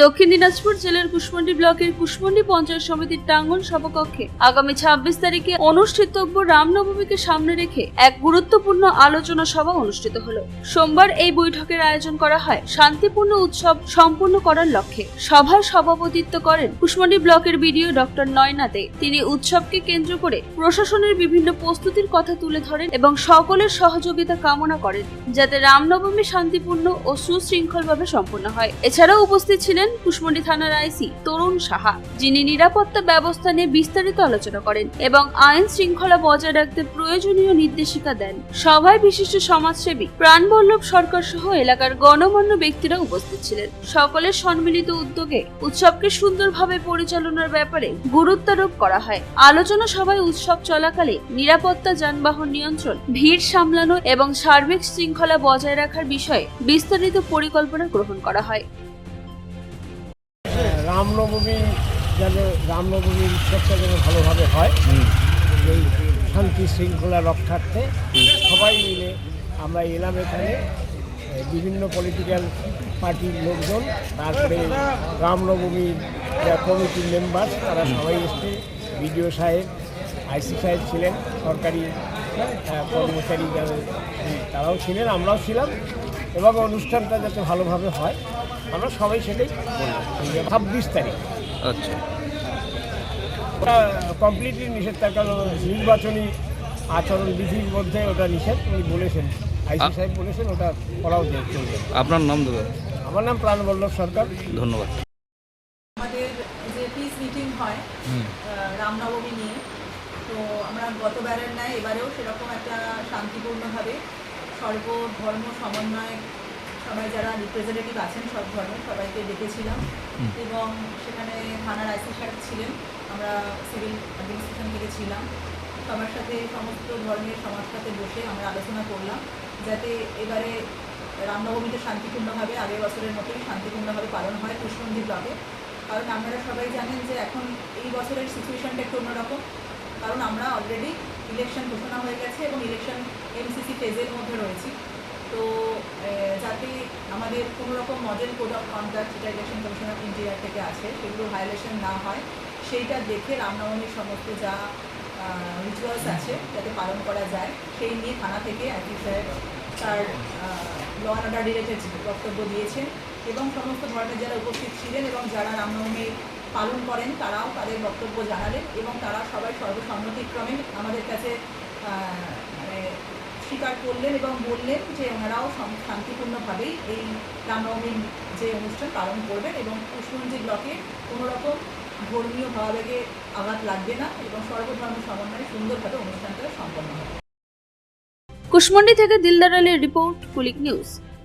দক্ষিণ দিনাজপুর জেলার কুশমন্ডি ব্লকের কুশমন্ডি পঞ্চায়েত সমিতির টাঙ্গন সভাকক্ষে আগামী 26 তারিখে অনুষ্ঠিতব্য রামনবমীকে সামনে রেখে এক গুরুত্বপূর্ণ আলোচনা সভা অনুষ্ঠিত হলো। সোমবার এই বৈঠকের আয়োজন করা হয় শান্তিপূর্ণ উৎসব সম্পূর্ণ করার লক্ষ্যে। সভায় সভাপতিত্ব করেন কুশমন্ডি ব্লকের বিডিও ডক্টর নয়না দে। তিনি উৎসবকে কেন্দ্র করে প্রশাসনের বিভিন্ন প্রস্তুতির কথা তুলে ধরেন এবং সকলের সহযোগিতা কামনা করেন যাতে রামনবমী শান্তিপূর্ণ ও সুশৃঙ্খলভাবে সম্পন্ন হয়। এছাড়াও উপস্থিত ছিলেন কুশমন্ডি থানার আইসি তরুণ সাহা, যিনি নিরাপত্তা ব্যবস্থা নিয়ে বিস্তারিত আলোচনা করেন এবং আইন শৃঙ্খলা বজায় রাখতে প্রয়োজনীয় নির্দেশিকা দেন। সভায় বিশিষ্ট সমাজসেবী প্রাণবল্লভ সরকার সহ এলাকার গণমান্য ব্যক্তিরা উপস্থিত ছিলেন। সকলের সম্মিলিত উদ্যোগে উৎসবকে সুন্দরভাবে পরিচালনার ব্যাপারে গুরুত্বারোপ করা হয়। আলোচনা সভায় উৎসব চলাকালে নিরাপত্তা, যানবাহন নিয়ন্ত্রণ, ভিড় সামলানো এবং সার্বিক শৃঙ্খলা বজায় রাখার বিষয়ে বিস্তারিত পরিকল্পনা গ্রহণ করা হয়। রামনবমীর উৎসবটা যেন ভালোভাবে হয়, এই শান্তি শৃঙ্খলা রক্ষার্থে সবাই মিলে আমরা এলাম। এখানে বিভিন্ন পলিটিক্যাল পার্টির লোকজন, তারপরে রামনবমীর কমিটির মেম্বার, তারা সবাই এসছে। বিডিও সাহেব, আইসি সাহেব ছিলেন, সরকারি কর্মচারী তারাও ছিলেন, আমরাও ছিলাম। এবং অনুষ্ঠানটা যাতে ভালোভাবে হয় আমরা সবাই সেটাই বললাম। 26 তারিখ আচ্ছা, ওটা কমপ্লিটলি নিষেধ, তার কারণ নির্বাচনী আচরণ বিধির মধ্যে ওটা নিষেধ। উনি বলেছেন, আইসি সাহেব বলেছেন, ওটা করাও চলবে। আপনার নাম দেবেন? আমার নাম প্রাণবল্লভ সরকার। ধন্যবাদ। আমাদের যে পিস মিটিং হয় রামনবমী নিয়ে, তো আমরা গতবারের ন্যায় এবারেও সেরকম একটা শান্তিপূর্ণভাবে সর্বধর্ম সমন্বয়, সবাই যারা রিপ্রেজেন্টেটিভ আছেন সব ধর্মের সবাইকে ডেকেছিলাম এবং সেখানে থানার আইসি সাহেব ছিলেন, আমরা সিভিল অ্যাডমিনিস্ট্রেশন থেকে ছিলাম। সবার সাথে সমস্ত ধর্মের সমাজ সাথে বসে আমরা আলোচনা করলাম যাতে এবারে রামনবমীটা শান্তিপূর্ণভাবে আগের বছরের মতোই শান্তিপূর্ণভাবে পালন হয় কুশমন্ডি ব্লকে। কারণ আপনারা সবাই জানেন যে এখন এই বছরের সিচুয়েশনটা একটু অন্যরকম, কারণ আমরা অলরেডি ইলেকশন ঘোষণা হয়ে গেছে এবং ইলেকশন এমসিসি ফেজের মধ্যে রয়েছি। তো যাতে আমাদের কোনো রকম মডেল কোড অফ কন্ডাক্ট, যেটা ইলেকশন কমিশন অফ ইন্ডিয়া থেকে আছে, সেগুলো ভায়োলেশন না হয়, সেইটা দেখে রামনবমীর সমস্ত যা রিচুয়ালস আছে যাতে পালন করা যায়, সেই নিয়ে থানা থেকে আইসি সাহেব তার ল অ্যান্ড অর্ডার রিলেটেড বক্তব্য দিয়েছেন এবং সমস্ত ধর্মের যারা উপস্থিত ছিলেন এবং যারা রামনবমী পালন করেন তারাও তাদের বক্তব্য জানালেন এবং তারা সবাই সর্বসম্মতিক্রমে আমাদের কাছে স্বীকার করলেন এবং বললেন যে ওনারাও শান্তিপূর্ণভাবেই এই রামনবমীর যে অনুষ্ঠান পালন করবেন এবং কুশমন্ডি ব্লকে কোনোরকম ধর্মীয় ভাবাবেগে আঘাত লাগবে না এবং সর্বধর্ম সমন্বয়ে সুন্দরভাবে অনুষ্ঠানটা সম্পন্ন হবে। কুশমন্ডি থেকে দিলদার আলীর রিপোর্ট, কুলিক নিউজ।